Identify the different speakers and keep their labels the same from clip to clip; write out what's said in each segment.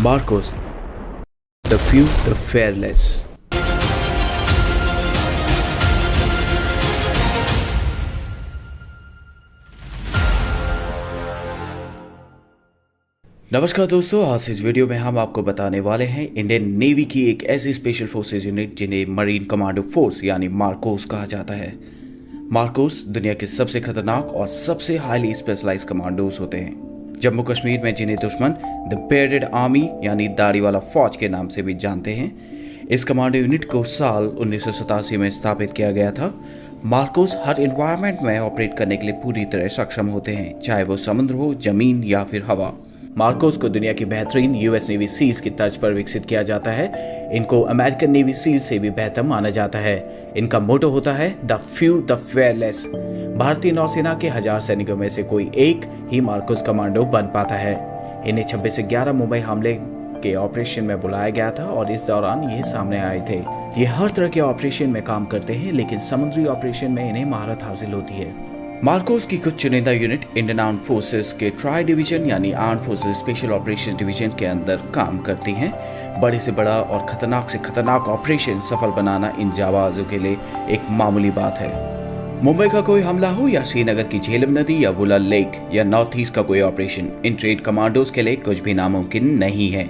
Speaker 1: Marcos, the few, the fearless. नमस्कार दोस्तों, आज इस वीडियो में हम आपको बताने वाले हैं इंडियन नेवी की एक ऐसी स्पेशल फोर्सेज यूनिट जिन्हें मरीन कमांडो फोर्स यानी मार्कोस कहा जाता है। मार्कोस दुनिया के सबसे खतरनाक और सबसे हाईली स्पेशलाइज्ड कमांडोज होते हैं। जम्मू कश्मीर में जिन्हें दुश्मन द बेयर्डेड आर्मी यानी दाढ़ी वाला फौज के नाम से भी जानते हैं, इस कमांडो यूनिट को साल 1987 में स्थापित किया गया था। मार्कोस हर एनवायरनमेंट में ऑपरेट करने के लिए पूरी तरह सक्षम होते हैं, चाहे वो समुद्र हो, जमीन या फिर हवा। मार्कोस को दुनिया की बेहतरीन यूएस नेवी सील्स की तर्ज पर विकसित किया जाता है। इनको अमेरिकन नेवी सील्स से भी बेहतर माना जाता है। इनका मोटो होता है द फ्यू द फेयरलेस। भारतीय नौसेना के 1000 सैनिकों में से कोई एक ही मार्कोस कमांडो बन पाता है। इन्हें 26 से 11 मुंबई हमले के ऑपरेशन में बुलाया गया था और इस दौरान ये सामने आए थे। ये हर तरह के ऑपरेशन में काम करते हैं, लेकिन समुद्री ऑपरेशन में इन्हें महारत हासिल होती है। मार्कोस की कुछ चुनिंदा यूनिट इंडियन आर्म्ड फोर्सेस के ट्राई डिवीजन यानी armed forces special operation division के अंदर काम करती हैं। बड़े से बड़ा और खतरनाक से खतरनाक ऑपरेशन सफल बनाना इन जाबाजों के लिए एक मामूली बात है। मुंबई का कोई हमला हो या श्रीनगर की झेलम नदी या वुलर लेक या नॉर्थ ईस्ट का कोई ऑपरेशन, इन ट्रेड कमांडोज के लिए कुछ भी नामुमकिन नहीं है।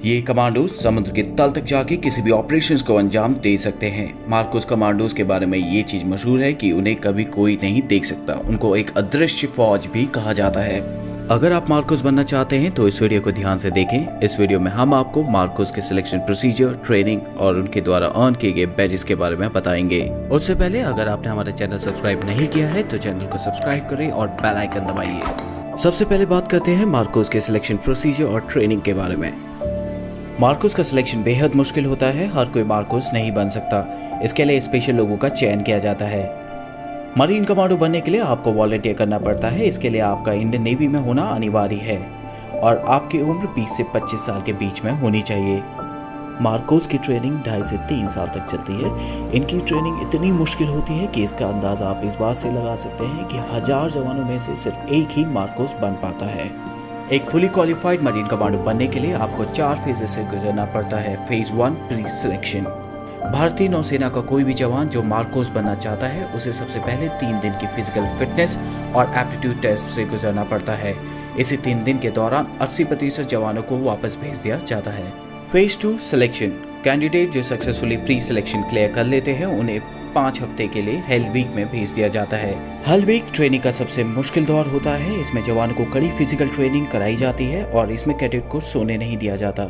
Speaker 1: ये कमांडोज समुद्र के तल तक जाके किसी भी ऑपरेशंस को अंजाम दे सकते हैं। मार्कोस कमांडोज के बारे में ये चीज मशहूर है कि उन्हें कभी कोई नहीं देख सकता। उनको एक अदृश्य फौज भी कहा जाता है। अगर आप मार्कोस बनना चाहते हैं तो इस वीडियो को ध्यान से देखें। इस वीडियो में हम आपको मार्कोस के सिलेक्शन प्रोसीजर, ट्रेनिंग और उनके द्वारा अर्न किए गए बैजेस के बारे में बताएंगे। उससे पहले अगर आपने हमारा चैनल सब्सक्राइब नहीं किया है तो चैनल को सब्सक्राइब करें और बेल आइकन दबाइए। सबसे पहले बात करते हैं मार्कोस के सिलेक्शन प्रोसीजर और ट्रेनिंग के बारे में। मार्कोस का सिलेक्शन बेहद मुश्किल होता है। हर कोई मार्कोस नहीं बन सकता। इसके लिए स्पेशल लोगों का चयन किया जाता है। मरीन कमांडो बनने के लिए आपको वॉलंटियर करना पड़ता है। इसके लिए आपका इंडियन नेवी में होना अनिवार्य है और आपकी उम्र 20 से 25 साल के बीच में होनी चाहिए। मार्कोस की ट्रेनिंग 2.5 से 3 साल तक चलती है। इनकी ट्रेनिंग इतनी मुश्किल होती है कि इसका अंदाजा आप इस बात से लगा सकते हैं कि 1000 जवानों में से सिर्फ एक ही मार्कोस बन पाता है। एक फुली क्वालिफाइड मरीन कमांडो बनने के लिए आपको 4 फेजेस से गुजरना पड़ता है। Phase 1 pre selection. भारतीय नौसेना का कोई भी जवान जो मार्कोस बनना चाहता है उसे सबसे पहले 3 दिन की फिजिकल फिटनेस और एप्टीट्यूड टेस्ट से गुजरना पड़ता है। इसी 3 दिन के दौरान 80% जवानों को वापस भेज दिया जाता है। Phase 2 selection. कैंडिडेट जो सक्सेसफुली प्री सिलेक्शन क्लियर कर लेते हैं उन्हें 5 हफ्ते के लिए हेल वीक में भेज दिया जाता है। हेल वीक ट्रेनिंग का सबसे मुश्किल दौर होता है। इसमें जवानों को कड़ी फिजिकल ट्रेनिंग कराई जाती है और इसमें कैडेट को सोने नहीं दिया जाता।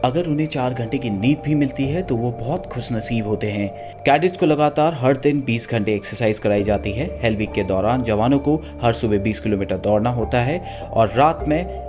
Speaker 1: अगर उन्हें 4 घंटे की नींद भी मिलती है तो वो बहुत खुशनसीब होते हैं। कैडेट्स को लगातार हर दिन 20 घंटे एक्सरसाइज कराई जाती है। हेल वीक के दौरान जवानों को हर सुबह 20 किलोमीटर दौड़ना होता है और रात में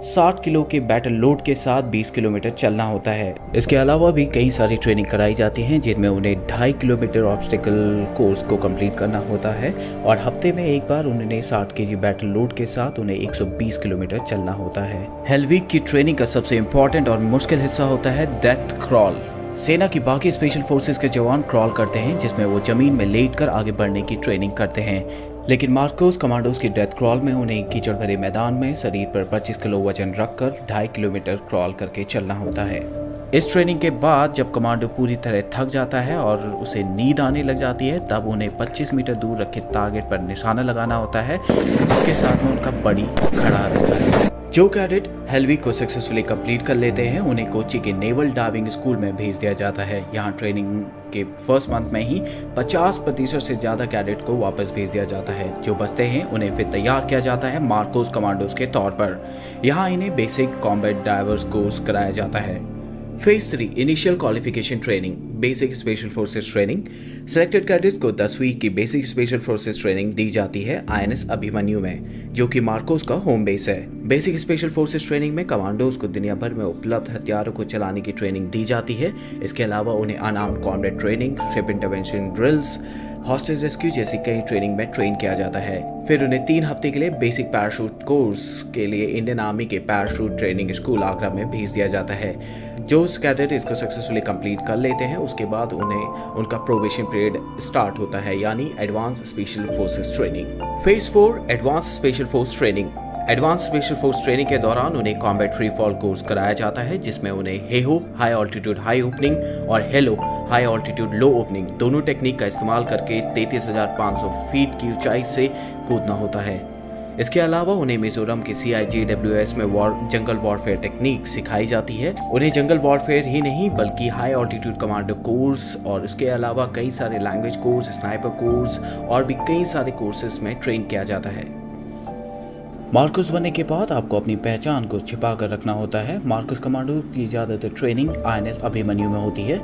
Speaker 1: 60 किलो के बैटल लोड के साथ 20 किलोमीटर चलना होता है। इसके अलावा भी कई सारी ट्रेनिंग कराई जाती हैं जिनमें उन्हें 2.5 किलोमीटर ऑब्स्टिकल कोर्स को कंप्लीट करना होता है और हफ्ते में एक बार उन्हें 60 केजी बैटल लोड के साथ उन्हें 120 किलोमीटर चलना होता है। हेल वीक की ट्रेनिंग का सबसे इम्पोर्टेंट और मुश्किल हिस्सा होता है डेथ क्रॉल। सेना की बाकी स्पेशल फोर्सेस के जवान क्रॉल करते हैं जिसमें वो जमीन में लेटकर आगे बढ़ने की ट्रेनिंग करते हैं, लेकिन मार्कोस कमांडोज की डेथ क्रॉल में उन्हें कीचड़ भरे मैदान में शरीर पर 25 किलो वजन रखकर 2.5 किलोमीटर क्रॉल करके चलना होता है। इस ट्रेनिंग के बाद जब कमांडो पूरी तरह थक जाता है और उसे नींद आने लग जाती है तब उन्हें 25 मीटर दूर रखे टारगेट पर निशाना लगाना होता है, जिसके साथ में उनका बड़ी खड़ा रहता है। जो कैडेट हेल वीक को सक्सेसफुली कंप्लीट कर लेते हैं उन्हें कोची के नेवल डाइविंग स्कूल में भेज दिया जाता है। यहाँ ट्रेनिंग के फर्स्ट मंथ में ही 50% से ज्यादा कैडेट को वापस भेज दिया जाता है। जो बचते हैं उन्हें फिर तैयार किया जाता है मार्कोस कमांडोज के तौर पर। यहाँ इन्हें बेसिक कॉम्बैट डाइवर्स कोर्स कराया जाता है। Phase 3 initial qualification training, basic special forces training. Selected cadets को 10 वीक की बेसिक स्पेशल फोर्सेस ट्रेनिंग दी जाती है INS अभिमन्यु में, जो कि मार्कोस का होम बेस है। बेसिक स्पेशल फोर्सेस ट्रेनिंग में कमांडोज को दुनिया भर में उपलब्ध हथियारों को चलाने की ट्रेनिंग दी जाती है। इसके अलावा उन्हें unarmoured combat training, ship intervention drills, hostage rescue जैसी कई ट्रेनिंग में ट्रेन किया जाता है। फिर उन्हें 3 हफ्ते के लिए बेसिक पैराशूट कोर्स के लिए इंडियन आर्मी के पैराशूट ट्रेनिंग स्कूल आगरा में भेज दिया जाता है। जो कैडेट इसको सक्सेसफुली कंप्लीट कर लेते हैं उसके बाद उन्हें उनका प्रोबेशन पीरियड स्टार्ट होता है, यानी advance special forces training. Phase 4 advance special force training. Advance special force training के दौरान उन्हें कॉम्बैट फ्री फॉल कोर्स कराया जाता है, जिसमें उन्हें Heyhoe high altitude high opening और हेलो हाई ऑल्टीट्यूड लो ओपनिंग दोनों टेक्निक का इस्तेमाल करके 33,500 फीट की ऊंचाई से कूदना होता है। इसके अलावा उन्हें मिजोरम के CIJWS में जंगल वॉरफेयर टेक्निक सिखाई जाती है। उन्हें जंगल वॉरफेयर ही नहीं बल्कि हाई ऑल्टीट्यूड कमांडो कोर्स और इसके अलावा कई सारे लैंग्वेज कोर्स, स्नाइपर कोर्स और भी कई सारे कोर्सेज में ट्रेन किया जाता है। मार्कोस बनने के बाद आपको अपनी पहचान को छिपा कर रखना होता है। मार्कोस कमांडो की ज़्यादातर ट्रेनिंग INS अभिमन्यु में होती है।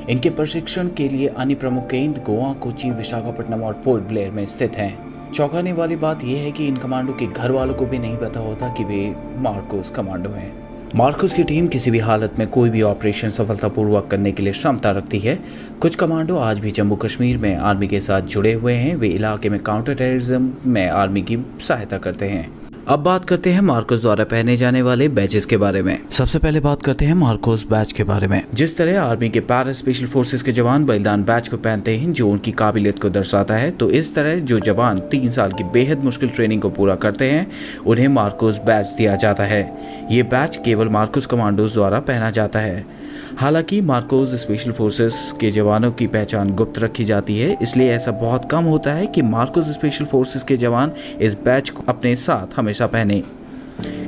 Speaker 1: इनके प्रशिक्षण के लिए अन्य प्रमुख केंद्र गोवा, कोची, विशाखापट्टनम और पोर्ट ब्लेयर में स्थित हैं। चौंकाने वाली बात यह है कि इन कमांडो के घर वालों को भी नहीं पता होता कि वे मार्कोस कमांडो हैं। मार्कोस की टीम किसी भी हालत में कोई भी ऑपरेशन सफलतापूर्वक करने के लिए क्षमता रखती है। कुछ कमांडो आज भी जम्मू कश्मीर में आर्मी के साथ जुड़े हुए हैं। वे इलाके में काउंटर टेररिज्म में आर्मी की सहायता करते हैं। अब बात करते हैं मार्कोस द्वारा पहने जाने वाले बैचेस के बारे में। सबसे पहले बात करते हैं मार्कोस बैच के बारे में। जिस तरह आर्मी के पैरा स्पेशल फोर्सेस के जवान बलिदान बैच को पहनते हैं जो उनकी काबिलियत को दर्शाता है, तो इस तरह जो जवान 3 साल की बेहद मुश्किल ट्रेनिंग को पूरा करते हैं उन्हें मार्कोस बैच दिया जाता है। ये बैच केवल मार्कोस कमांडोज द्वारा पहना जाता है। हालांकि मार्कोस स्पेशल फोर्सेस के जवानों की पहचान गुप्त रखी जाती है, इसलिए ऐसा बहुत कम होता है कि मार्कोस स्पेशल फोर्सेस के जवान इस बैच को अपने साथ हमेशा पहने।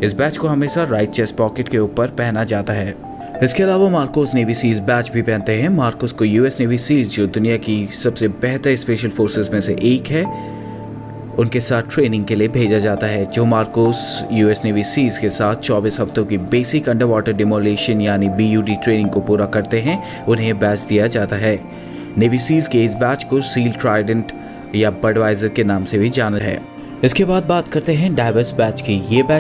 Speaker 1: इस बैच को हमेशा राइट चेस्ट पॉकेट के ऊपर पहना जाता है। इसके अलावा मार्कोस नेवी सीज बैच भी पहनते हैं। मार्कोस को US नेवी सीज, जो दुनिया की सबसे बेहतर स्पेशल फोर्सेस में से एक है, उनके साथ ट्रेनिंग के लिए भेजा जाता है। जो मार्कोस US नेवी सीज के साथ 24 हफ्तों की बेसिक अंडर वाटर डिमोलेशन यानी BUD ट्रेनिंग को पूरा करते हैं, उन्हें बैच दिया जाता है। नेवी सीज के इस बैच को सील ट्राइडेंट या बडवाइजर के नाम से भी जाना है। इसके बाद बात करते हैं डाइवर्स बैच की। ये बैच